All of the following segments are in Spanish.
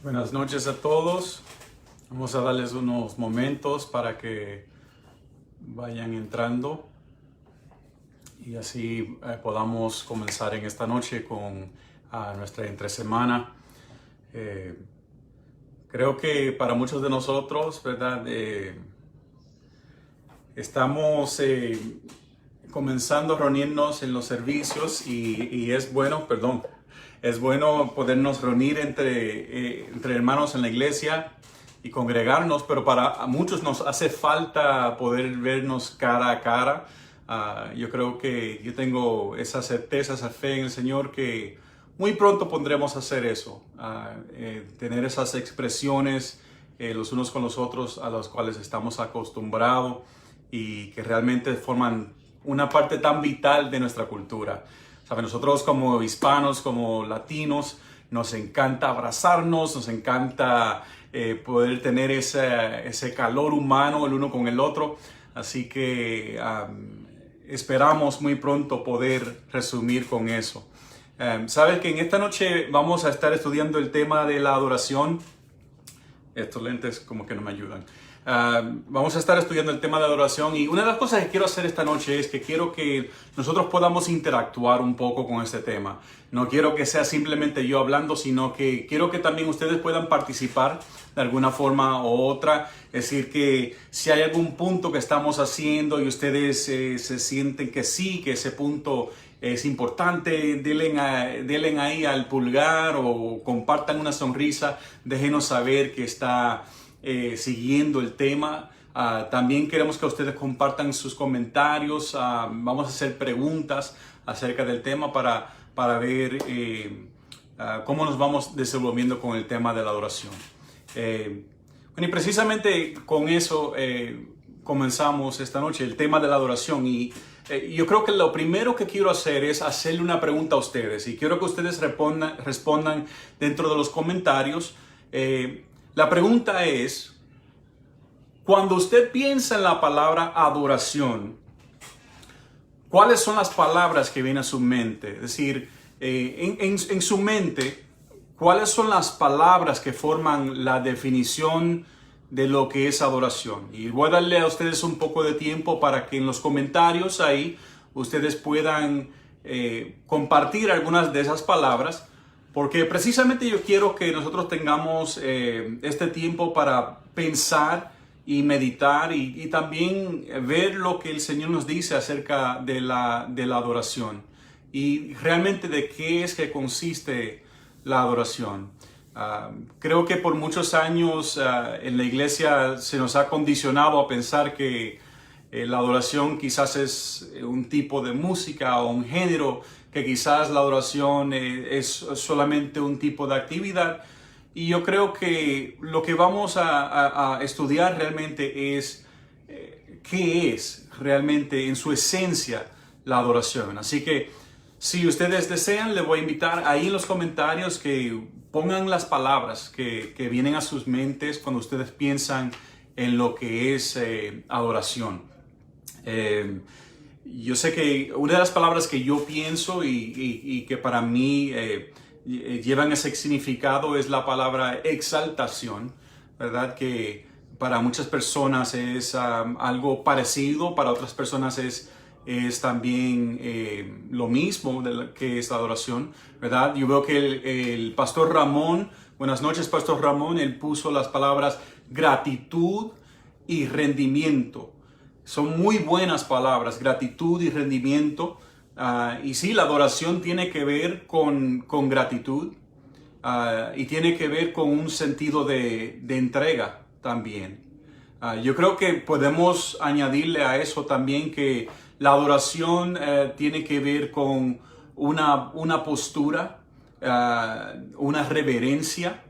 Buenas noches a todos. Vamos a darles unos momentos para que vayan entrando y así podamos comenzar en esta noche con nuestra entresemana. Eh, Creo que para muchos de nosotros, ¿verdad? Estamos comenzando a reunirnos en los servicios y es bueno, es bueno podernos reunir entre hermanos en la iglesia y congregarnos, pero para muchos nos hace falta poder vernos cara a cara. Yo creo que yo tengo esa certeza, esa fe en el Señor que muy pronto podremos hacer eso, tener esas expresiones los unos con los otros a los cuales estamos acostumbrados y que realmente forman una parte tan vital de nuestra cultura. ¿Sabe? Nosotros como hispanos, como latinos, nos encanta abrazarnos, nos encanta poder tener ese calor humano el uno con el otro. Así que esperamos muy pronto poder resumir con eso. Sabes que en esta noche vamos a estar estudiando el tema de la adoración. Estos lentes como que no me ayudan. Vamos a estar estudiando el tema de adoración y una de las cosas que quiero hacer esta noche es que quiero que nosotros podamos interactuar un poco con este tema. No quiero que sea simplemente yo hablando, sino que quiero que también ustedes puedan participar de alguna forma u otra. Es decir, que si hay algún punto que estamos haciendo y ustedes se sienten que sí, que ese punto es importante, denle ahí al pulgar o compartan una sonrisa, déjenos saber que está siguiendo el tema. También queremos que ustedes compartan sus comentarios. Vamos a hacer preguntas acerca del tema para ver cómo nos vamos desenvolviendo con el tema de la adoración. Bueno, y precisamente con eso comenzamos esta noche, el tema de la adoración. Y yo creo que lo primero que quiero hacer es hacerle una pregunta a ustedes. Y quiero que ustedes respondan dentro de los comentarios. La pregunta es, cuando usted piensa en la palabra adoración, ¿cuáles son las palabras que vienen a su mente? Es decir, en su mente, ¿cuáles son las palabras que forman la definición de lo que es adoración? Y voy a darle a ustedes un poco de tiempo para que en los comentarios ahí ustedes puedan compartir algunas de esas palabras. Porque precisamente yo quiero que nosotros tengamos este tiempo para pensar y meditar y también ver lo que el Señor nos dice acerca de la adoración y realmente de qué es que consiste la adoración. Creo que por muchos años en la iglesia se nos ha condicionado a pensar que la adoración quizás es un tipo de música o un género, que quizás la adoración es solamente un tipo de actividad. Y yo creo que lo que vamos a estudiar realmente es qué es realmente en su esencia la adoración. Así que si ustedes desean, les voy a invitar ahí en los comentarios que pongan las palabras que vienen a sus mentes cuando ustedes piensan en lo que es adoración. Yo sé que una de las palabras que yo pienso y que para mí llevan ese significado es la palabra exaltación, ¿verdad? Que para muchas personas es algo parecido, para otras personas es también lo mismo que es la adoración, ¿verdad? Yo veo que el pastor Ramón, buenas noches pastor Ramón, él puso las palabras gratitud y rendimiento. Son muy buenas palabras, gratitud y rendimiento. Y sí, la adoración tiene que ver con gratitud y tiene que ver con un sentido de entrega también. Yo creo que podemos añadirle a eso también que la adoración tiene que ver con una postura, una reverencia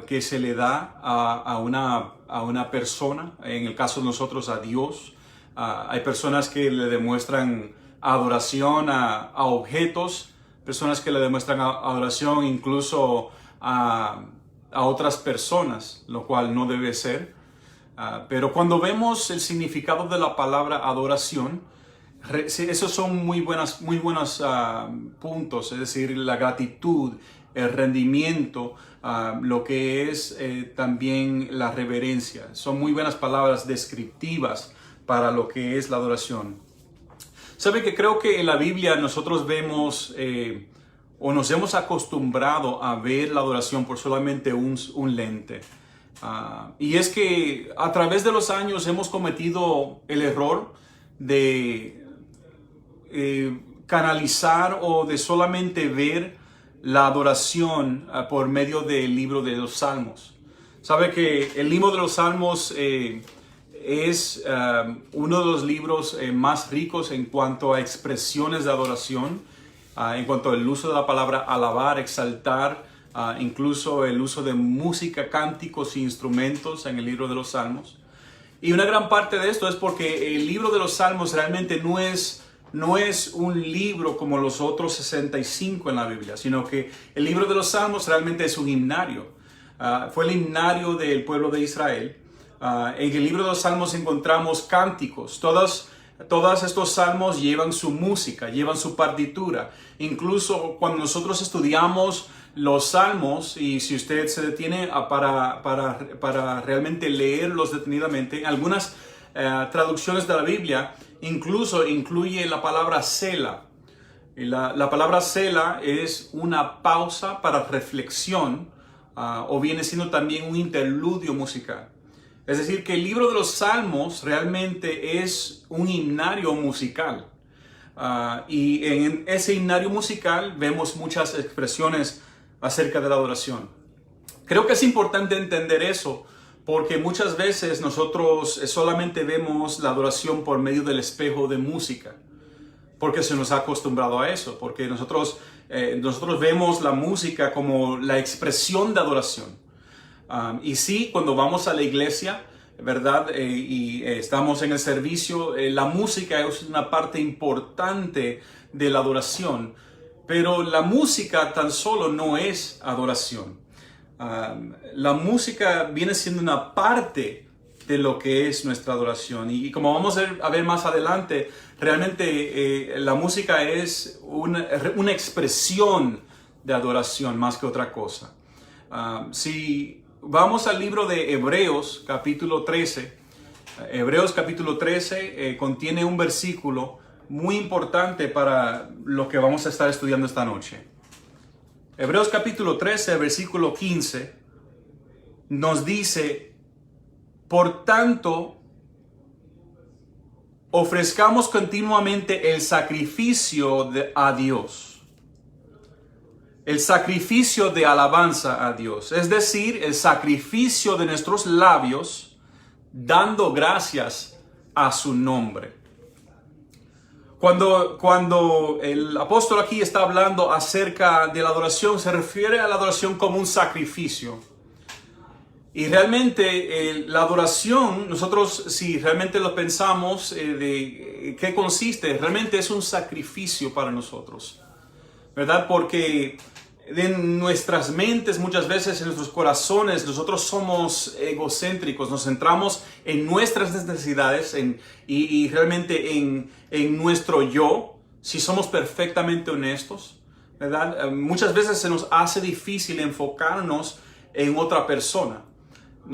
que se le da a una persona, en el caso de nosotros a Dios. Hay personas que le demuestran adoración a objetos, personas que le demuestran adoración incluso a otras personas, lo cual no debe ser. Pero cuando vemos el significado de la palabra adoración, Sí, esos son muy buenos puntos, es decir, la gratitud, el rendimiento, lo que es también la reverencia. Son muy buenas palabras descriptivas para lo que es la adoración. ¿Sabe que creo que en la Biblia nosotros vemos o nos hemos acostumbrado a ver la adoración por solamente un lente? Y es que a través de los años hemos cometido el error de canalizar o de solamente ver la adoración por medio del libro de los Salmos. Sabe que el libro de los Salmos es uno de los libros más ricos en cuanto a expresiones de adoración, en cuanto al uso de la palabra alabar, exaltar, incluso el uso de música, cánticos e instrumentos en el libro de los Salmos. Y una gran parte de esto es porque el libro de los Salmos realmente no es un libro como los otros 65 en la Biblia, sino que el libro de los Salmos realmente es un himnario. Fue el himnario del pueblo de Israel. En el libro de los Salmos encontramos cánticos. Todos estos salmos llevan su música, llevan su partitura. Incluso cuando nosotros estudiamos los salmos, y si usted se detiene para realmente leerlos detenidamente, algunas traducciones de la Biblia incluso incluye la palabra Selah. Y la palabra Selah es una pausa para reflexión, o viene siendo también un interludio musical. Es decir, que el libro de los Salmos realmente es un himnario musical. Y en ese himnario musical vemos muchas expresiones acerca de la adoración. Creo que es importante entender eso, porque muchas veces nosotros solamente vemos la adoración por medio del espejo de música, porque se nos ha acostumbrado a eso, porque nosotros vemos la música como la expresión de adoración. Y sí, cuando vamos a la iglesia, ¿verdad? Y estamos en el servicio, la música es una parte importante de la adoración, pero la música tan solo no es adoración. La música viene siendo una parte de lo que es nuestra adoración, y como vamos a ver más adelante, realmente la música es una expresión de adoración más que otra cosa. Si vamos al libro de Hebreos capítulo 13, Hebreos capítulo 13 contiene un versículo muy importante para lo que vamos a estar estudiando esta noche. Hebreos capítulo 13, versículo 15, nos dice: por tanto, ofrezcamos continuamente el sacrificio a Dios. El sacrificio de alabanza a Dios, es decir, el sacrificio de nuestros labios, dando gracias a su nombre. Cuando el apóstol aquí está hablando acerca de la adoración, se refiere a la adoración como un sacrificio. Y realmente la adoración, nosotros si realmente lo pensamos de qué consiste, realmente es un sacrificio para nosotros, ¿verdad? Porque en nuestras mentes, muchas veces en nuestros corazones, nosotros somos egocéntricos, nos centramos en nuestras necesidades y realmente en nuestro yo, si somos perfectamente honestos, ¿verdad? Muchas veces se nos hace difícil enfocarnos en otra persona,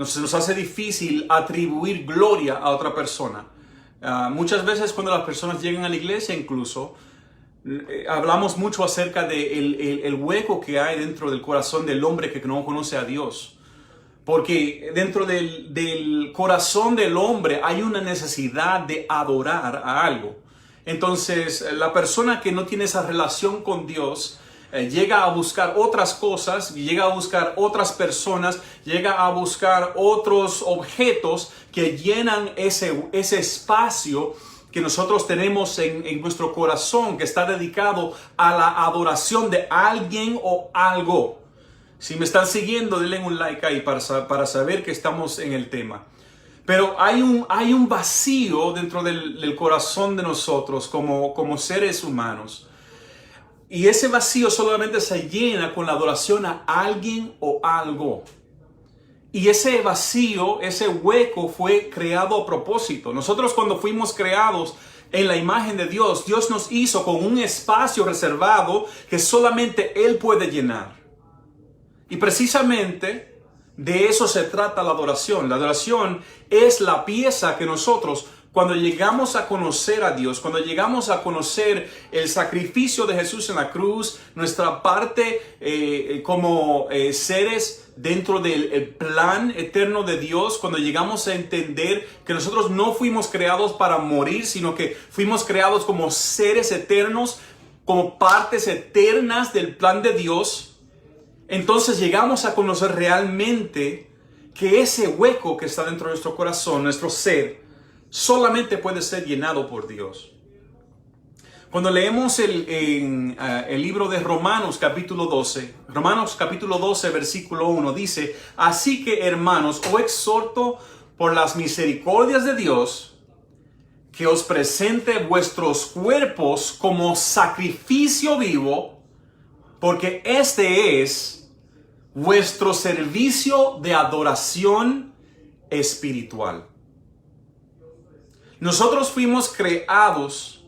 se nos hace difícil atribuir gloria a otra persona. Muchas veces cuando las personas llegan a la iglesia incluso, hablamos mucho acerca del hueco que hay dentro del corazón del hombre que no conoce a Dios. Porque dentro del corazón del hombre hay una necesidad de adorar a algo. Entonces, la persona que no tiene esa relación con Dios llega a buscar otras cosas, llega a buscar otras personas, llega a buscar otros objetos que llenan ese espacio que nosotros tenemos en nuestro corazón, que está dedicado a la adoración de alguien o algo. Si me están siguiendo, denle un like ahí para saber que estamos en el tema. Pero hay un vacío dentro del corazón de nosotros como seres humanos. Y ese vacío solamente se llena con la adoración a alguien o algo. Y ese vacío, ese hueco fue creado a propósito. Nosotros cuando fuimos creados en la imagen de Dios. Dios nos hizo con un espacio reservado que solamente Él puede llenar. Y precisamente de eso se trata la adoración. La adoración es la pieza que nosotros, cuando llegamos a conocer a Dios, cuando llegamos a conocer el sacrificio de Jesús en la cruz, nuestra parte como seres dentro del plan eterno de Dios, cuando llegamos a entender que nosotros no fuimos creados para morir, sino que fuimos creados como seres eternos, como partes eternas del plan de Dios, entonces llegamos a conocer realmente que ese hueco que está dentro de nuestro corazón, nuestro ser, solamente puede ser llenado por Dios. Cuando leemos el libro de Romanos capítulo 12, versículo 1 dice: así que, hermanos, os exhorto por las misericordias de Dios, que os presente vuestros cuerpos como sacrificio vivo, porque este es vuestro servicio de adoración espiritual. Nosotros fuimos creados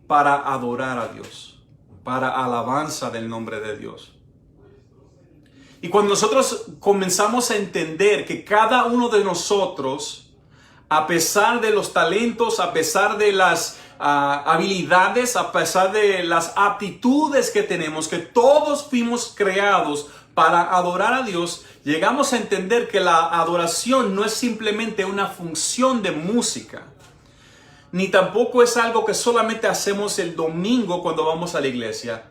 para adorar a Dios, para alabanza del nombre de Dios. Y cuando nosotros comenzamos a entender que cada uno de nosotros, a pesar de los talentos, a pesar de las habilidades, a pesar de las aptitudes que tenemos, que todos fuimos creados para adorar a Dios, llegamos a entender que la adoración no es simplemente una función de música, ni tampoco es algo que solamente hacemos el domingo cuando vamos a la iglesia,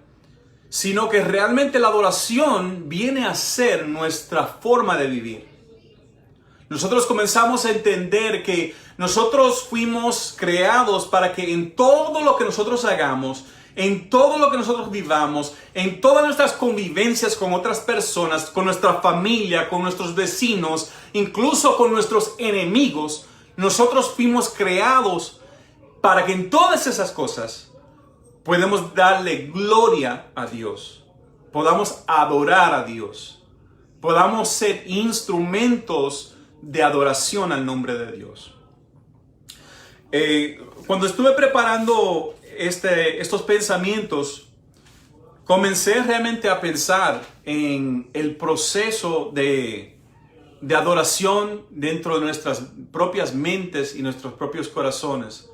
sino que realmente la adoración viene a ser nuestra forma de vivir. Nosotros comenzamos a entender que nosotros fuimos creados para que en todo lo que nosotros hagamos, en todo lo que nosotros vivamos, en todas nuestras convivencias con otras personas, con nuestra familia, con nuestros vecinos, incluso con nuestros enemigos, nosotros fuimos creados para que en todas esas cosas podamos darle gloria a Dios, podamos adorar a Dios, podamos ser instrumentos de adoración al nombre de Dios. Cuando estuve preparando estos pensamientos, comencé realmente a pensar en el proceso de adoración dentro de nuestras propias mentes y nuestros propios corazones,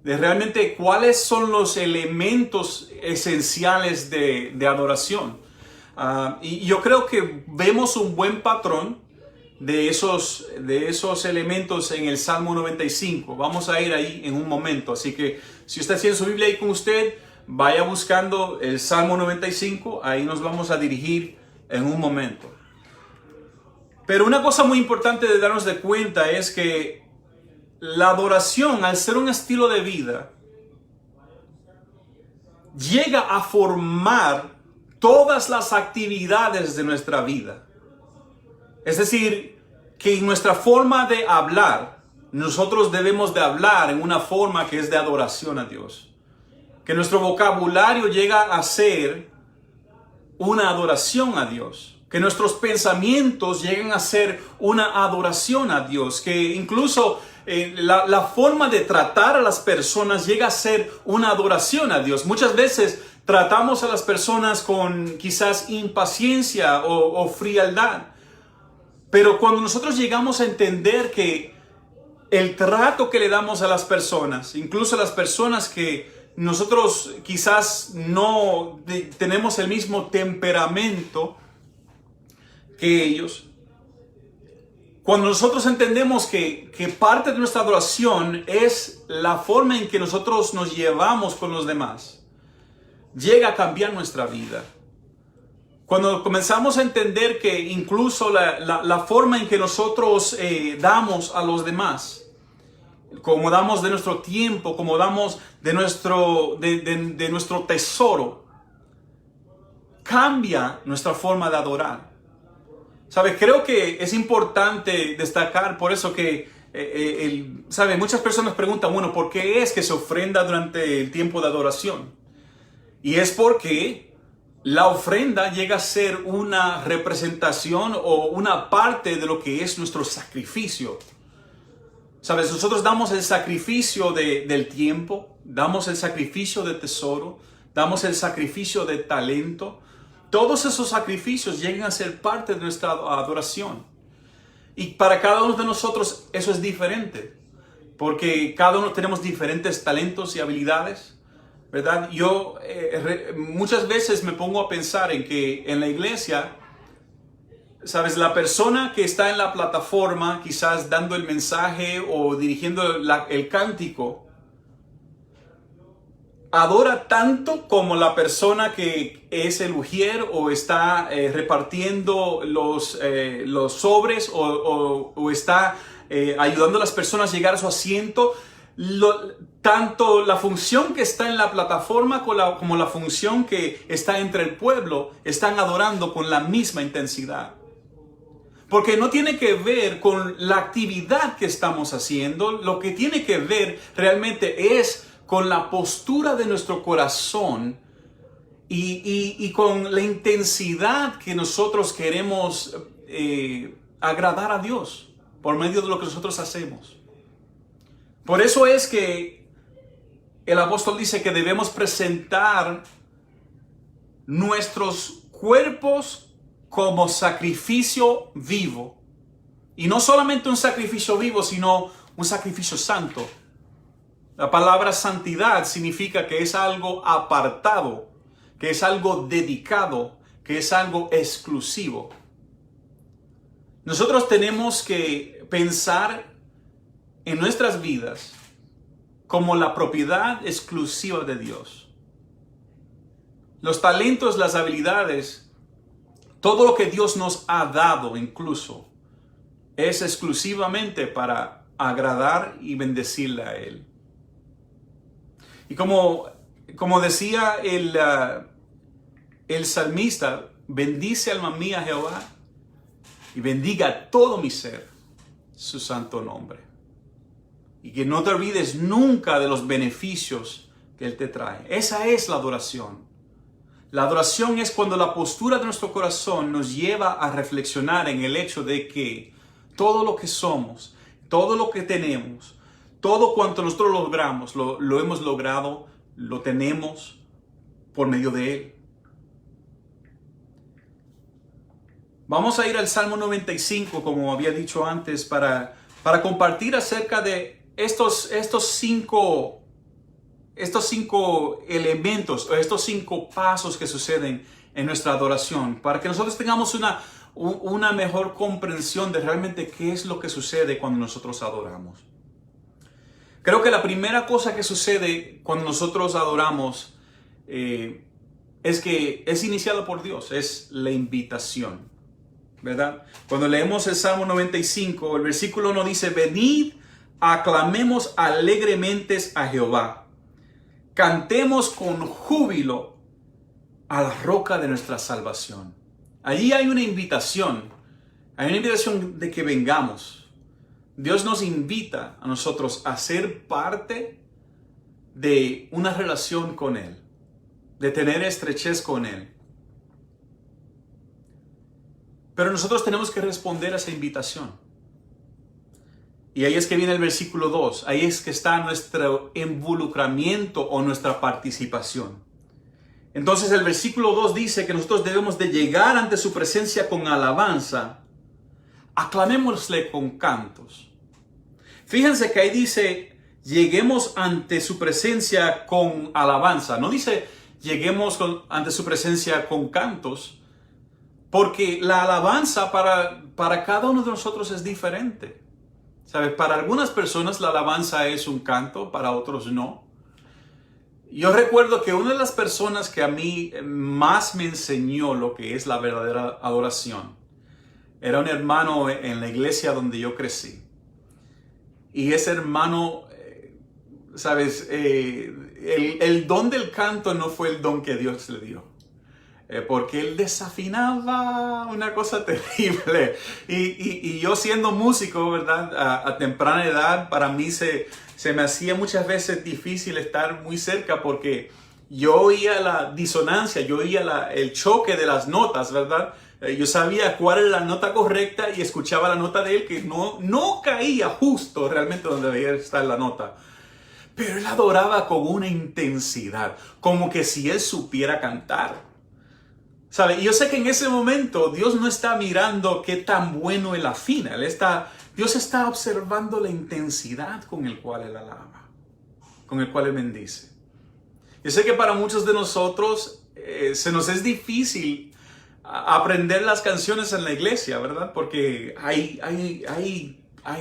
de realmente cuáles son los elementos esenciales de adoración. Y yo creo que vemos un buen patrón de esos elementos en el Salmo 95. Vamos a ir ahí en un momento. Así que si usted tiene su Biblia ahí con usted, vaya buscando el Salmo 95. Ahí nos vamos a dirigir en un momento. Pero una cosa muy importante de darnos de cuenta es que la adoración, al ser un estilo de vida, llega a formar todas las actividades de nuestra vida. Es decir, que en nuestra forma de hablar, nosotros debemos de hablar en una forma que es de adoración a Dios. Que nuestro vocabulario llega a ser una adoración a Dios. Que nuestros pensamientos lleguen a ser una adoración a Dios. Que incluso la forma de tratar a las personas llega a ser una adoración a Dios. Muchas veces tratamos a las personas con quizás impaciencia o frialdad. Pero cuando nosotros llegamos a entender que el trato que le damos a las personas, incluso a las personas que nosotros quizás no tenemos el mismo temperamento que ellos, cuando nosotros entendemos que parte de nuestra adoración es la forma en que nosotros nos llevamos con los demás, llega a cambiar nuestra vida. Cuando comenzamos a entender que incluso la forma en que nosotros damos a los demás, como damos de nuestro tiempo, como damos de nuestro tesoro, cambia nuestra forma de adorar. ¿Sabe? Creo que es importante destacar por eso que, ¿sabe? Muchas personas preguntan, bueno, ¿por qué es que se ofrenda durante el tiempo de adoración? Y es porque la ofrenda llega a ser una representación o una parte de lo que es nuestro sacrificio. ¿Sabes? Nosotros damos el sacrificio del tiempo, damos el sacrificio de tesoro, damos el sacrificio de talento. Todos esos sacrificios llegan a ser parte de nuestra adoración. Y para cada uno de nosotros eso es diferente, porque cada uno tenemos diferentes talentos y habilidades, ¿verdad? Yo muchas veces me pongo a pensar en que en la iglesia, ¿sabes? La persona que está en la plataforma, quizás dando el mensaje o dirigiendo el cántico, adora tanto como la persona que es el ujier o está repartiendo los sobres o está ayudando a las personas a llegar a su asiento. Tanto la función que está en la plataforma como la función que está entre el pueblo están adorando con la misma intensidad. Porque no tiene que ver con la actividad que estamos haciendo, lo que tiene que ver realmente es con la postura de nuestro corazón y con la intensidad que nosotros queremos agradar a Dios por medio de lo que nosotros hacemos. Por eso es que el apóstol dice que debemos presentar nuestros cuerpos como sacrificio vivo. Y no solamente un sacrificio vivo, sino un sacrificio santo. La palabra santidad significa que es algo apartado, que es algo dedicado, que es algo exclusivo. Nosotros tenemos que pensar en nuestras vidas como la propiedad exclusiva de Dios. Los talentos, las habilidades, todo lo que Dios nos ha dado incluso, es exclusivamente para agradar y bendecirle a Él. Y como decía el salmista, bendice alma mía Jehová y bendiga todo mi ser su santo nombre. Y que no te olvides nunca de los beneficios que Él te trae. Esa es la adoración. La adoración es cuando la postura de nuestro corazón nos lleva a reflexionar en el hecho de que todo lo que somos, todo lo que tenemos, todo cuanto nosotros logramos, lo hemos logrado, lo tenemos por medio de Él. Vamos a ir al Salmo 95, como había dicho antes, para compartir acerca de estos cinco elementos, o estos 5 pasos que suceden en nuestra adoración, para que nosotros tengamos una mejor comprensión de realmente qué es lo que sucede cuando nosotros adoramos. Creo que la primera cosa que sucede cuando nosotros adoramos es que es iniciado por Dios, es la invitación, ¿verdad? Cuando leemos el Salmo 95, el versículo 1 dice: venid, aclamemos alegremente a Jehová. Cantemos con júbilo a la roca de nuestra salvación. Allí hay una invitación de que vengamos. Dios nos invita a nosotros a ser parte de una relación con Él, de tener estrechez con Él. Pero nosotros tenemos que responder a esa invitación. Y ahí es que viene el versículo 2. Ahí es que está nuestro involucramiento o nuestra participación. Entonces el versículo 2 dice que nosotros debemos de llegar ante su presencia con alabanza. Aclamémosle con cantos. Fíjense que ahí dice: lleguemos ante su presencia con alabanza. No dice lleguemos ante su presencia con cantos. Porque la alabanza para cada uno de nosotros es diferente. ¿Sabes? Para algunas personas la alabanza es un canto, para otros no. Yo recuerdo que una de las personas que a mí más me enseñó lo que es la verdadera adoración era un hermano en la iglesia donde yo crecí. Y ese hermano, ¿sabes? El don del canto no fue el don que Dios le dio. Porque él desafinaba una cosa terrible. Y yo siendo músico, ¿verdad? A temprana edad, para mí se me hacía muchas veces difícil estar muy cerca porque yo oía la disonancia, yo oía el choque de las notas, ¿verdad? Yo sabía cuál era la nota correcta y escuchaba la nota de él que no caía justo realmente donde debía estar la nota. Pero él adoraba con una intensidad, como que si él supiera cantar. ¿Sabe? Y yo sé que en ese momento Dios no está mirando qué tan bueno él afina. Dios está observando la intensidad con el cual él alaba, con el cual él bendice. Yo sé que para muchos de nosotros se nos es difícil aprender las canciones en la iglesia, ¿verdad? Porque hay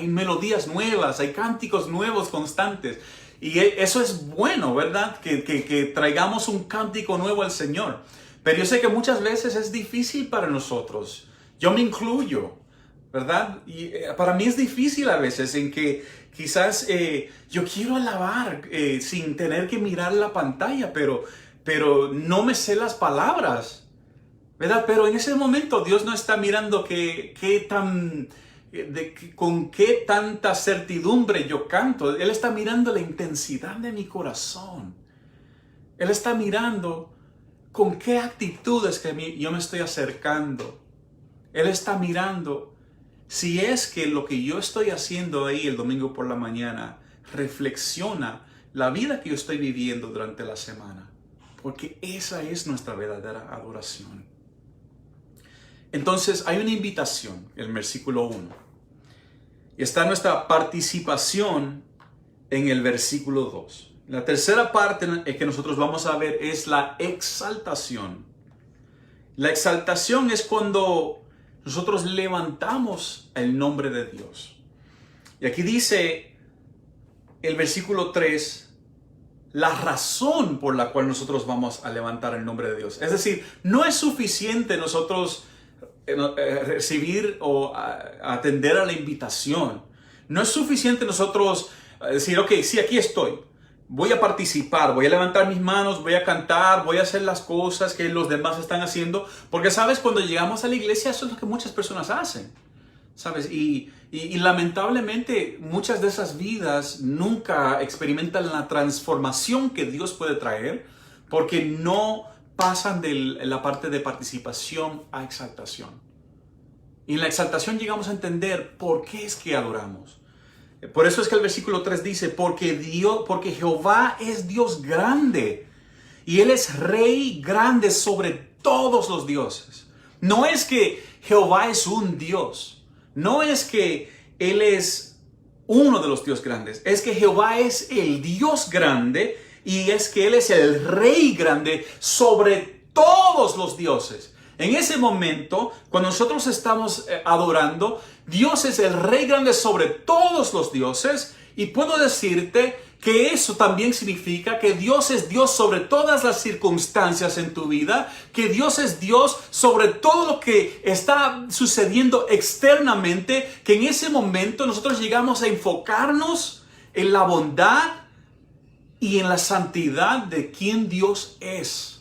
melodías nuevas, hay cánticos nuevos constantes. Y eso es bueno, ¿verdad? Que traigamos un cántico nuevo al Señor. Pero yo sé que muchas veces es difícil para nosotros. Yo me incluyo, ¿verdad? Y para mí es difícil a veces en que quizás yo quiero alabar sin tener que mirar la pantalla, pero no me sé las palabras, ¿verdad? Pero en ese momento Dios no está mirando con qué tanta certidumbre yo canto. Él está mirando la intensidad de mi corazón. Él está mirando con qué actitudes que yo me estoy acercando. Él está mirando si es que lo que yo estoy haciendo ahí el domingo por la mañana reflexiona la vida que yo estoy viviendo durante la semana. Porque esa es nuestra verdadera adoración. Entonces hay una invitación en el versículo 1. Y está nuestra participación en el versículo 2. La tercera parte que nosotros vamos a ver es la exaltación. La exaltación es cuando nosotros levantamos el nombre de Dios. Y aquí dice el versículo 3, la razón por la cual nosotros vamos a levantar el nombre de Dios. Es decir, no es suficiente nosotros recibir o atender a la invitación. No es suficiente nosotros decir, ok, sí, aquí estoy. Voy a participar, voy a levantar mis manos, voy a cantar, voy a hacer las cosas que los demás están haciendo. Porque, ¿sabes? Cuando llegamos a la iglesia, eso es lo que muchas personas hacen. ¿Sabes? Y lamentablemente muchas de esas vidas nunca experimentan la transformación que Dios puede traer porque no pasan de la parte de participación a exaltación. Y en la exaltación llegamos a entender por qué es que adoramos. Por eso es que el versículo 3 dice, porque Jehová es Dios grande y Él es Rey grande sobre todos los dioses. No es que Jehová es un Dios, no es que Él es uno de los dioses grandes, es que Jehová es el Dios grande y es que Él es el Rey grande sobre todos los dioses. En ese momento, cuando nosotros estamos adorando, Dios es el Rey grande sobre todos los dioses. Y puedo decirte que eso también significa que Dios es Dios sobre todas las circunstancias en tu vida. Que Dios es Dios sobre todo lo que está sucediendo externamente. Que en ese momento nosotros llegamos a enfocarnos en la bondad y en la santidad de quien Dios es.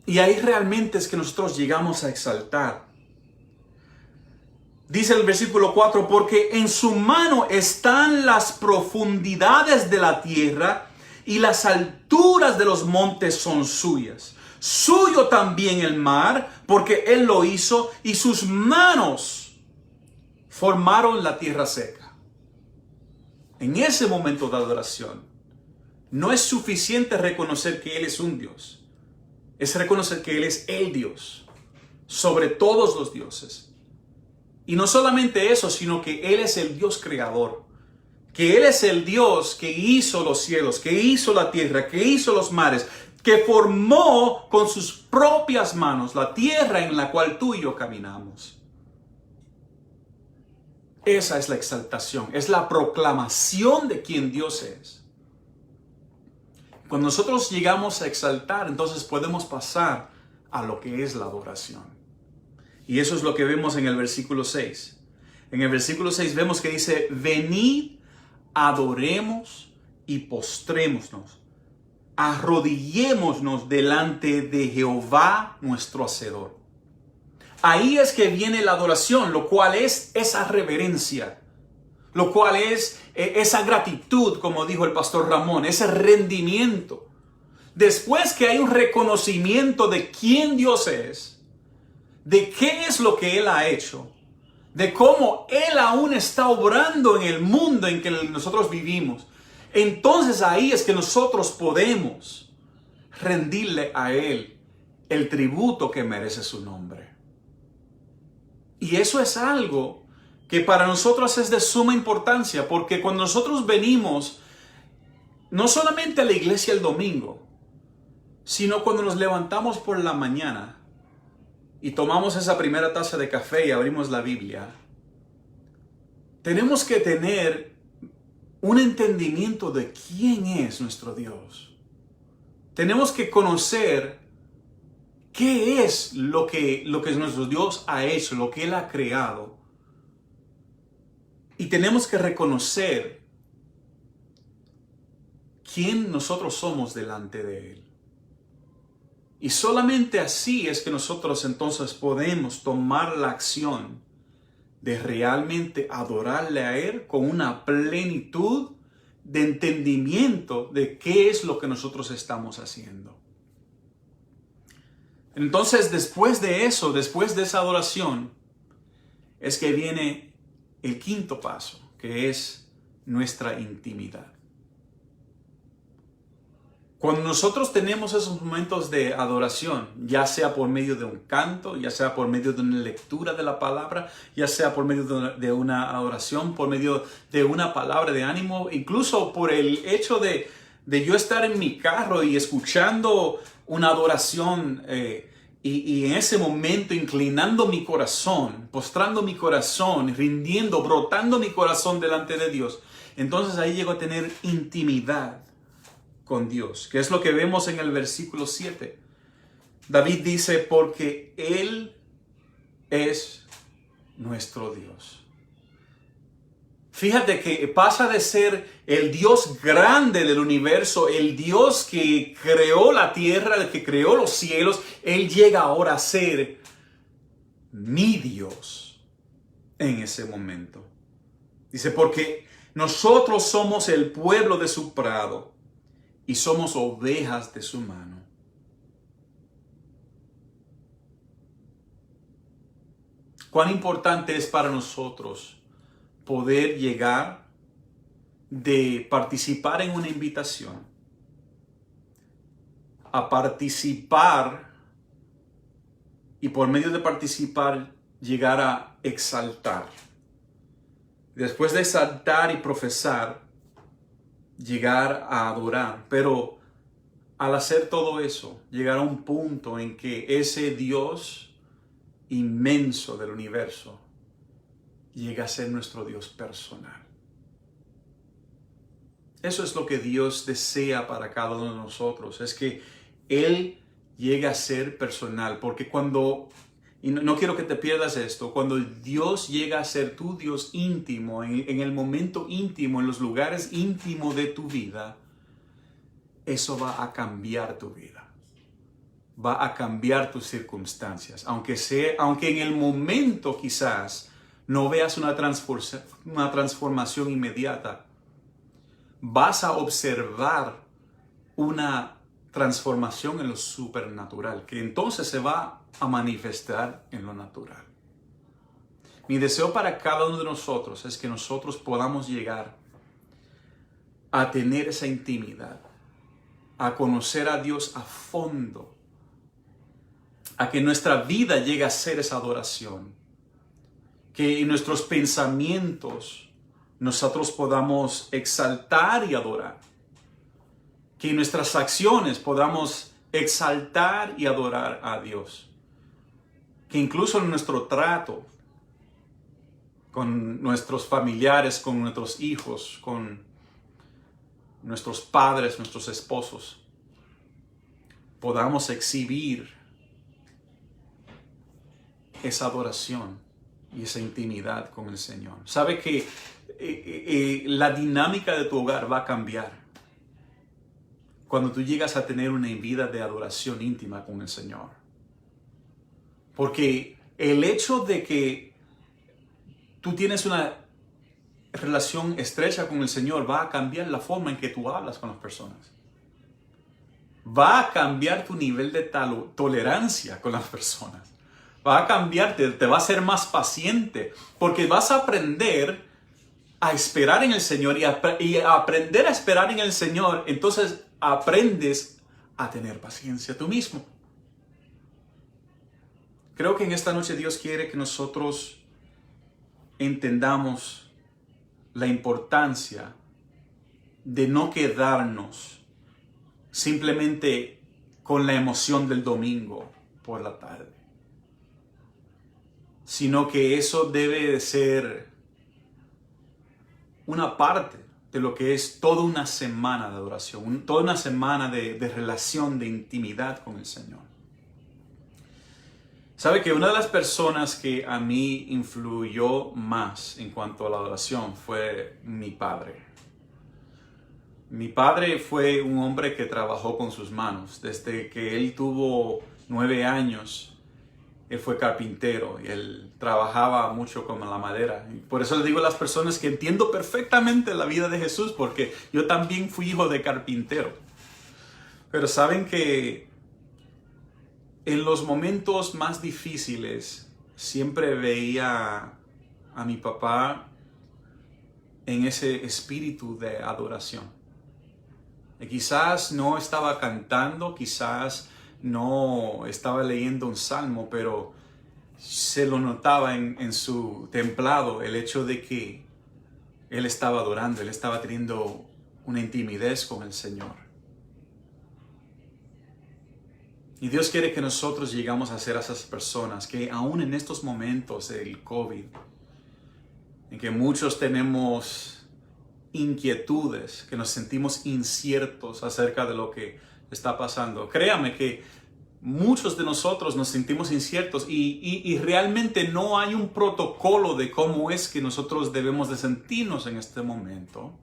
Y ahí realmente es que nosotros llegamos a exaltar. Dice el versículo 4, porque en su mano están las profundidades de la tierra y las alturas de los montes son suyas. Suyo también el mar, porque Él lo hizo y sus manos formaron la tierra seca. En ese momento de adoración, no es suficiente reconocer que Él es un Dios. Es reconocer que Él es el Dios sobre todos los dioses. Y no solamente eso, sino que Él es el Dios creador. Que Él es el Dios que hizo los cielos, que hizo la tierra, que hizo los mares, que formó con sus propias manos la tierra en la cual tú y yo caminamos. Esa es la exaltación, es la proclamación de quién Dios es. Cuando nosotros llegamos a exaltar, entonces podemos pasar a lo que es la adoración. Y eso es lo que vemos en el versículo 6. En el versículo 6 vemos que dice, venid, adoremos y postrémonos. Arrodillémonos delante de Jehová nuestro Hacedor. Ahí es que viene la adoración, lo cual es esa reverencia. Lo cual es esa gratitud, como dijo el pastor Ramón, ese rendimiento. Después que hay un reconocimiento de quién Dios es, de qué es lo que Él ha hecho, de cómo Él aún está obrando en el mundo en que nosotros vivimos, entonces ahí es que nosotros podemos rendirle a Él el tributo que merece su nombre. Y eso es algo que para nosotros es de suma importancia, porque cuando nosotros venimos, no solamente a la iglesia el domingo, sino cuando nos levantamos por la mañana y tomamos esa primera taza de café y abrimos la Biblia, tenemos que tener un entendimiento de quién es nuestro Dios. Tenemos que conocer qué es lo que nuestro Dios ha hecho, lo que Él ha creado. Y tenemos que reconocer quién nosotros somos delante de Él. Y solamente así es que nosotros entonces podemos tomar la acción de realmente adorarle a Él con una plenitud de entendimiento de qué es lo que nosotros estamos haciendo. Entonces, después de eso, después de esa adoración, es que viene el quinto paso, que es nuestra intimidad. Cuando nosotros tenemos esos momentos de adoración, ya sea por medio de un canto, ya sea por medio de una lectura de la palabra, ya sea por medio de una adoración, por medio de una palabra de ánimo, incluso por el hecho de yo estar en mi carro y escuchando una adoración y en ese momento inclinando mi corazón, postrando mi corazón, rindiendo, brotando mi corazón delante de Dios, entonces ahí llego a tener intimidad con Dios, que es lo que vemos en el versículo 7. David dice, porque Él es nuestro Dios. Fíjate que pasa de ser el Dios grande del universo, el Dios que creó la tierra, el que creó los cielos, Él llega ahora a ser mi Dios en ese momento. Dice, porque nosotros somos el pueblo de su prado y somos ovejas de su mano. Cuán importante es para nosotros poder llegar de participar en una invitación a participar y por medio de participar llegar a exaltar. Después de exaltar y profesar, llegar a adorar, pero al hacer todo eso, llegar a un punto en que ese Dios inmenso del universo llega a ser nuestro Dios personal. Eso es lo que Dios desea para cada uno de nosotros, es que Él llegue a ser personal, porque cuando, y no quiero que te pierdas esto, cuando Dios llega a ser tu Dios íntimo, en el momento íntimo, en los lugares íntimos de tu vida, eso va a cambiar tu vida. Va a cambiar tus circunstancias. Aunque en el momento quizás no veas una transformación inmediata, vas a observar una transformación en lo supernatural, que entonces se va a manifestar en lo natural. Mi deseo para cada uno de nosotros es que nosotros podamos llegar a tener esa intimidad, a conocer a Dios a fondo, a que nuestra vida llegue a ser esa adoración, que en nuestros pensamientos nosotros podamos exaltar y adorar, que en nuestras acciones podamos exaltar y adorar a Dios, que incluso en nuestro trato con nuestros familiares, con nuestros hijos, con nuestros padres, nuestros esposos, podamos exhibir esa adoración y esa intimidad con el Señor. Sabe que la dinámica de tu hogar va a cambiar cuando tú llegas a tener una vida de adoración íntima con el Señor. Porque el hecho de que tú tienes una relación estrecha con el Señor va a cambiar la forma en que tú hablas con las personas. Va a cambiar tu nivel de tolerancia con las personas. va a cambiarte, te va a hacer más paciente, porque vas a aprender a esperar en el Señor y a aprender a esperar en el Señor, entonces aprendes a tener paciencia tú mismo. Creo que en esta noche Dios quiere que nosotros entendamos la importancia de no quedarnos simplemente con la emoción del domingo por la tarde, sino que eso debe de ser una parte de lo que es toda una semana de adoración, toda una semana de relación, de intimidad con el Señor. Sabe que una de las personas que a mí influyó más en cuanto a la adoración fue mi padre. Mi padre fue un hombre que trabajó con sus manos. Desde que él tuvo 9 años, él fue carpintero y él trabajaba mucho con la madera. Y por eso le digo a las personas que entiendo perfectamente la vida de Jesús, porque yo también fui hijo de carpintero. Pero saben que en los momentos más difíciles siempre veía a mi papá en ese espíritu de adoración. Y quizás no estaba cantando, quizás no estaba leyendo un salmo, pero se lo notaba en su templado el hecho de que él estaba adorando, él estaba teniendo una intimidad con el Señor. Y Dios quiere que nosotros llegamos a ser esas personas que aún en estos momentos del COVID, en que muchos tenemos inquietudes, que nos sentimos inciertos acerca de lo que está pasando. Créame que muchos de nosotros nos sentimos inciertos y realmente no hay un protocolo de cómo es que nosotros debemos de sentirnos en este momento.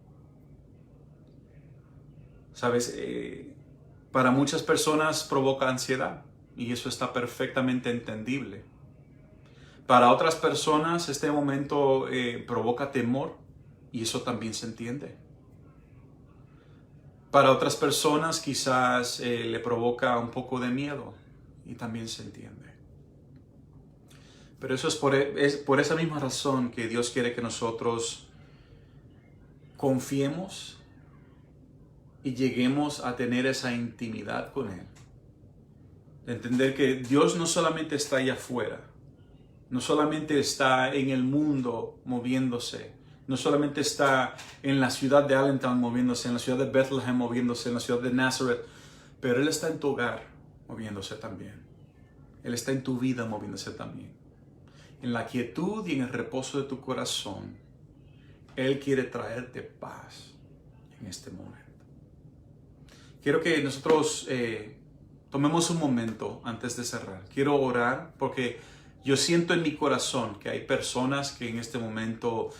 ¿Sabes? Para muchas personas provoca ansiedad y eso está perfectamente entendible. Para otras personas este momento provoca temor y eso también se entiende. Para otras personas quizás le provoca un poco de miedo y también se entiende. Pero eso es por esa misma razón que Dios quiere que nosotros confiemos y lleguemos a tener esa intimidad con Él. De entender que Dios no solamente está allá afuera, no solamente está en el mundo moviéndose, no solamente está en la ciudad de Allentown moviéndose, en la ciudad de Bethlehem moviéndose, en la ciudad de Nazaret, pero Él está en tu hogar moviéndose también. Él está en tu vida moviéndose también. En la quietud y en el reposo de tu corazón, Él quiere traerte paz en este momento. Quiero que nosotros tomemos un momento antes de cerrar. Quiero orar porque yo siento en mi corazón que hay personas que en este momento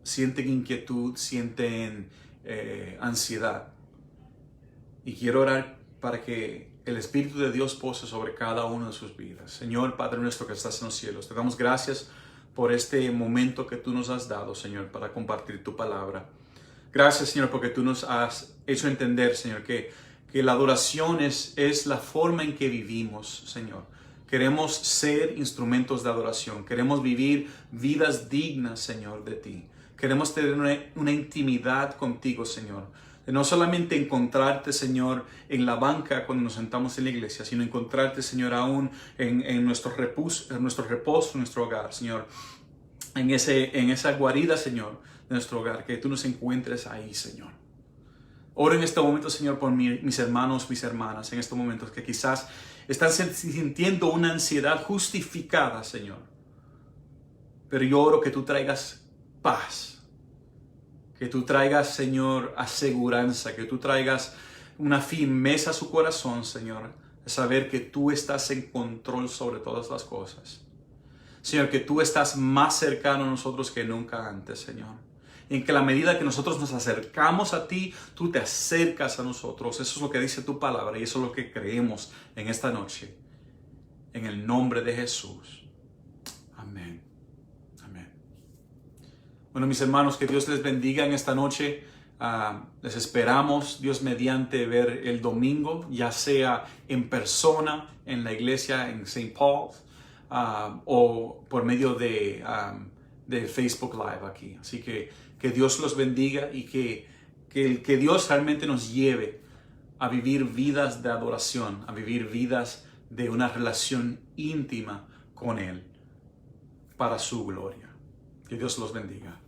sienten inquietud, sienten ansiedad. Y quiero orar para que el Espíritu de Dios pose sobre cada uno de sus vidas. Señor, Padre nuestro que estás en los cielos, te damos gracias por este momento que tú nos has dado, Señor, para compartir tu palabra. Gracias, Señor, porque tú nos has hecho entender, Señor, que la adoración es la forma en que vivimos, Señor. Queremos ser instrumentos de adoración. Queremos vivir vidas dignas, Señor, de ti. Queremos tener una intimidad contigo, Señor. De no solamente encontrarte, Señor, en la banca cuando nos sentamos en la iglesia, sino encontrarte, Señor, aún en nuestro reposo, en nuestro hogar, Señor. En esa guarida, Señor, de nuestro hogar, que tú nos encuentres ahí, Señor. Oro en este momento, Señor, por mis hermanos, mis hermanas, en estos momentos que quizás están sintiendo una ansiedad justificada, Señor. Pero yo oro que tú traigas paz, que tú traigas, Señor, aseguranza, que tú traigas una firmeza a su corazón, Señor, de saber que tú estás en control sobre todas las cosas. Señor, que tú estás más cercano a nosotros que nunca antes, Señor. En que a la medida que nosotros nos acercamos a ti, tú te acercas a nosotros. Eso es lo que dice tu palabra y eso es lo que creemos en esta noche. En el nombre de Jesús. Amén. Amén. Bueno, mis hermanos, que Dios les bendiga en esta noche. Les esperamos, Dios mediante, ver el domingo, ya sea en persona en la iglesia en St. Paul, o por medio de Facebook Live aquí. Así que Dios los bendiga y que Dios realmente nos lleve a vivir vidas de adoración, a vivir vidas de una relación íntima con Él para su gloria. Que Dios los bendiga.